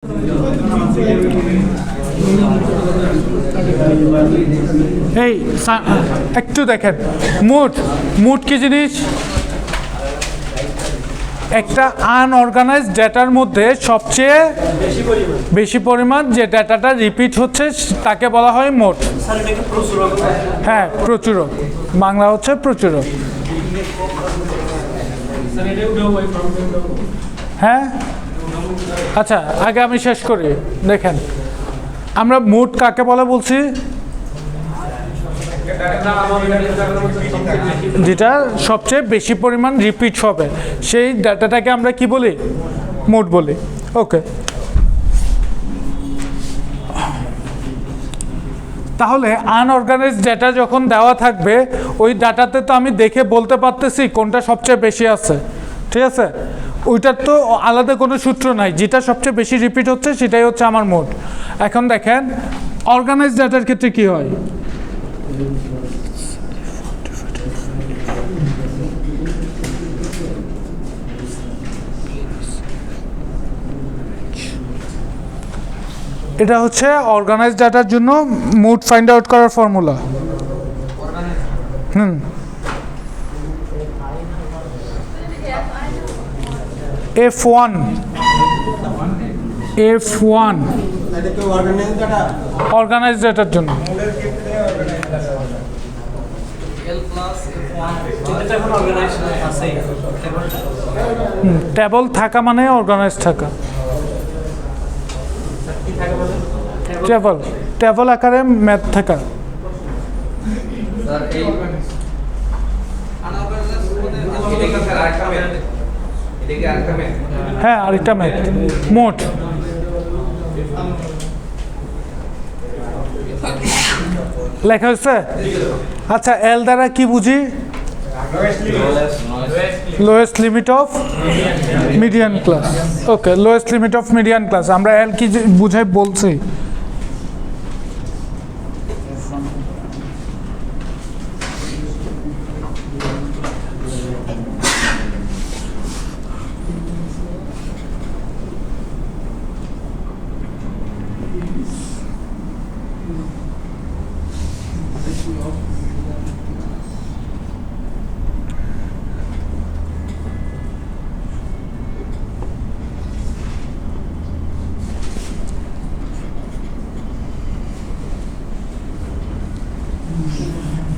এই একটু দেখেন মুড কি জিনিস? একটা আনঅর্গানাইজড ডেটার মধ্যে সবচেয়ে বেশি পরিমাণ যে ডেটাটা রিপিট হচ্ছে তাকে বলা হয় মোট। হ্যাঁ, প্রচুরক, বাংলা হচ্ছে প্রচুরক। হ্যাঁ, আচ্ছা, আগে আমি শেষ করি। দেখেন, আমরা মোট কাকে বলে বলছি? যেটা সবচেয়ে বেশি পরিমাণ রিপিট হবে সেই ডাটাটাকে আমরা কি বলি? মোট বলি। ওকে, তাহলে আনঅর্গানাইজড ডেটা যখন দেওয়া থাকবে ওই ডাটাতে তো আমি দেখে বলতে পারতেছি কোনটা সবচেয়ে বেশি আছে, ঠিক আছে? ওইটার তো আলাদা কোনো সূত্র নাই, যেটা সবচেয়ে বেশি রিপিট হচ্ছে সেটাই হচ্ছে আমার মোট। এখন দেখেন অর্গানাইজড ডেটার ক্ষেত্রে কি হয়? এটা হচ্ছে অর্গানাইজড ডাটার জন্য মোড ফাইন্ড আউট করার ফর্মুলা। F1 অর্গানাইজড ডাটার জন্য। টেবল থাকা মানে অর্গানাইজ থাকা। টেবল আকারে ম্যাথ থাকা। হ্যাঁ, আরেকটা ম্যাথ মোট। লেখা হয়েছে? আচ্ছা, এল দ্বারা কি বুঝি? Lowest limit of median class. Okay, lowest limit of median class. আমরা এল কি বুঝাই বলছি?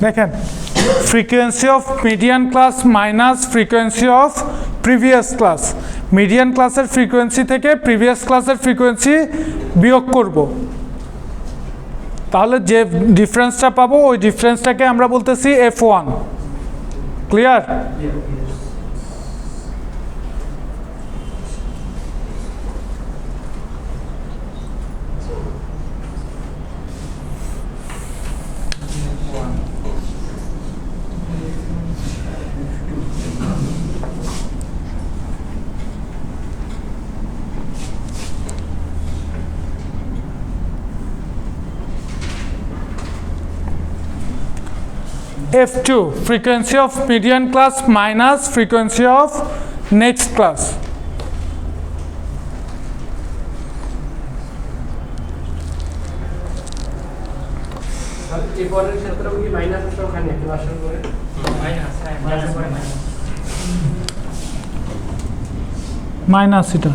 দেখেন, frequency of median class minus frequency of previous class. Median ক্লাসের ফ্রিকোয়েন্সি থেকে প্রিভিয়াস ক্লাসের ফ্রিকোয়েন্সি বিয়োগ করব, তাহলে যে ডিফারেন্সটা পাবো ওই ডিফারেন্সটাকে আমরা বলতেছি F1। Clear? F2 frequency of median class minus frequency of next class. Minus এটা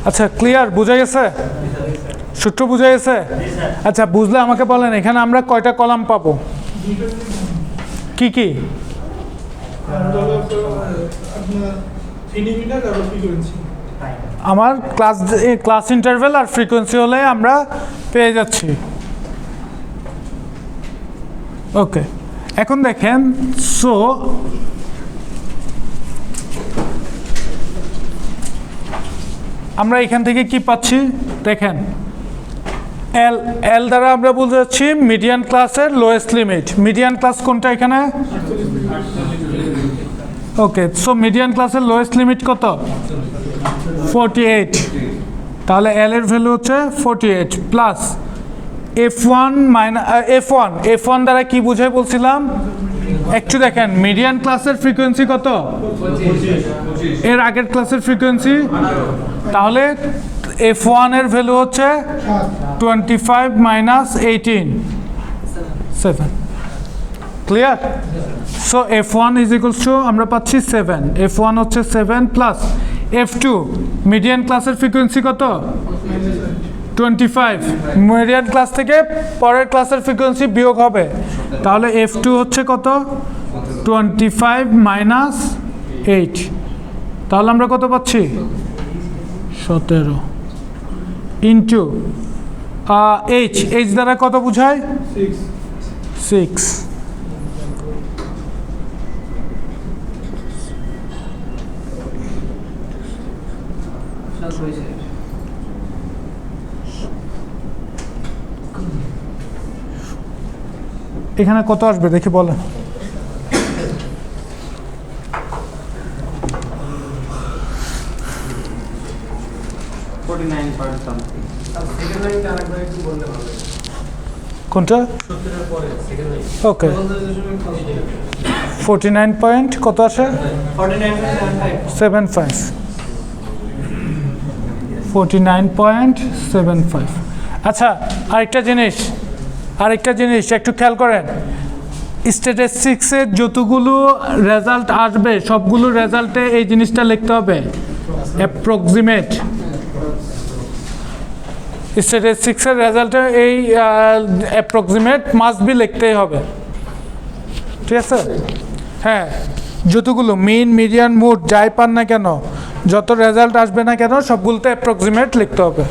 আচ্ছা, ক্লিয়ার? বোঝা গেছে? সূত্র বোঝা গেছে? আচ্ছা, বুঝলে আমাকে বলেন এখানে আমরা কয়টা কলাম পাবো? কি কি? আমার ক্লাস ইন্টারভেল আর ফ্রিকোয়েন্সি হলে আমরা পেয়ে যাচ্ছি। ওকে, এখন দেখেন, সো আমরা এখান থেকে কি পাচ্ছি? দেখেন, এল দ্বারা আমরা বলতে যাচ্ছি মিডিয়ান ক্লাসের লোয়েস্ট লিমিট। মিডিয়ান ক্লাস কোনটা এখানে? ওকে, সো মিডিয়ান ক্লাসের লোয়েস্ট লিমিট কত? 48। তাহলে এল এর ভ্যালু হচ্ছে 48 প্লাস f1 মাইনাস f1 দ্বারা কি বুঝাই বলছিলাম একটু দেখেন মিডিয়ান ক্লাসের ফ্রিকোয়েন্সি কত এর আগের ক্লাসের ফ্রিকোয়েন্সি তাহলে f1 এর ভ্যালু হচ্ছে 25 minus 18 7 clear so f1 is equals to আমরা পাচ্ছি 7 f1 হচ্ছে 7 প্লাস f2 মিডিয়ান ক্লাসের ফ্রিকোয়েন্সি কত 25 মিডিয়ান ক্লাস থেকে পরের ক্লাসের ফ্রিকোয়েন্সি বিয়োগ হবে তাহলে f2 হচ্ছে কত 25 মাইনাস 8 তাহলে আমরা কত পাচ্ছি 17 ইনটু h দ্বারা কত বোঝায় 6 এখানে কত আসবে দেখি বলেন কোনটা ওকে 49 পয়েন্ট কত আসে 49.75 আচ্ছা আরেকটা জিনিস একটু খেয়াল করেন স্ট্যাটিস্টিক্সের যতগুলো রেজাল্ট আসবে সবগুলো রেজাল্টে এই জিনিসটা লিখতে হবে অ্যাপ্রক্সিমেট স্ট্যাটিস্টিক্সের রেজাল্টে এই অ্যাপ্রক্সিমেট মাস্ট বি লিখতেই হবে ঠিক আছে হ্যাঁ যতগুলো মিন মিডিয়ান মোড যাই পান না কেন যত রেজাল্ট আসবে না কেন সবগুলোতে অ্যাপ্রক্সিমেট লিখতে হবে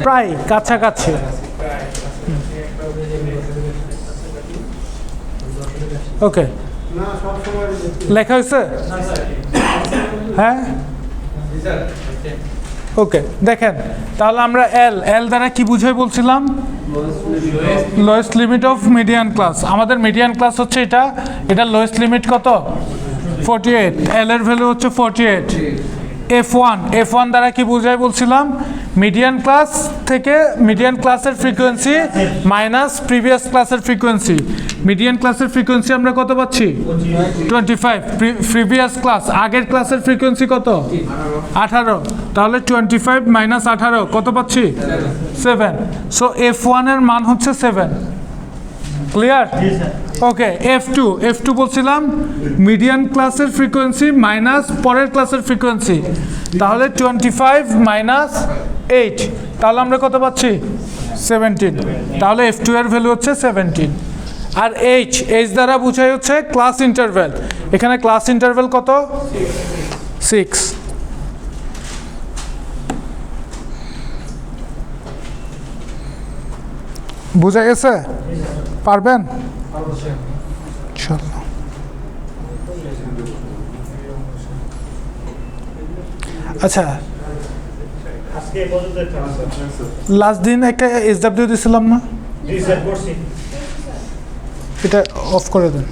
প্রায় কাছাকাছি ওকে লেখা হয়েছে হ্যাঁ ওকে দেখেন তাহলে আমরা এল দ্বারা কি বুঝাই বলছিলাম lowest limit of median class আমাদের মিডিয়ান ক্লাস হচ্ছে এটা লোয়েস্ট লিমিট কত 48 এল এর ভ্যালু হচ্ছে 48 f1 দ্বারা কি বুঝাই বলছিলাম মিডিয়ান ক্লাস থেকে মিডিয়ান ক্লাসের ফ্রিকোয়েন্সি মাইনাস প্রিভিয়াস ক্লাসের ফ্রিকোয়েন্সি মিডিয়ান ক্লাসের ফ্রিকোয়েন্সি আমরা কত পাচ্ছি 25 প্রিভিয়াস ক্লাস আগের ক্লাসের ফ্রিকোয়েন্সি কত 18 তাহলে 25 মাইনাস 18 কত পাচ্ছি 7 সো f1 এর মান হচ্ছে 7 ক্লিয়ার ওকে f2 বলছিলাম মিডিয়ান ক্লাসের ফ্রিকোয়েন্সি মাইনাস পরের ক্লাসের ফ্রিকোয়েন্সি তাহলে 25 মাইনাস 8 তাহলে আমরা কত পাচ্ছি 17 তাহলে f2 এর ভ্যালু হচ্ছে 17 আর h দ্বারা বোঝাই হচ্ছে ক্লাস ইন্টারভ্যাল এখানে ক্লাস ইন্টারভ্যাল কত 6 বুঝা গেছে পারবেন চলো আচ্ছা লাস্ট দিন একটা SW দিছিলাম না এটা অফ করে দেন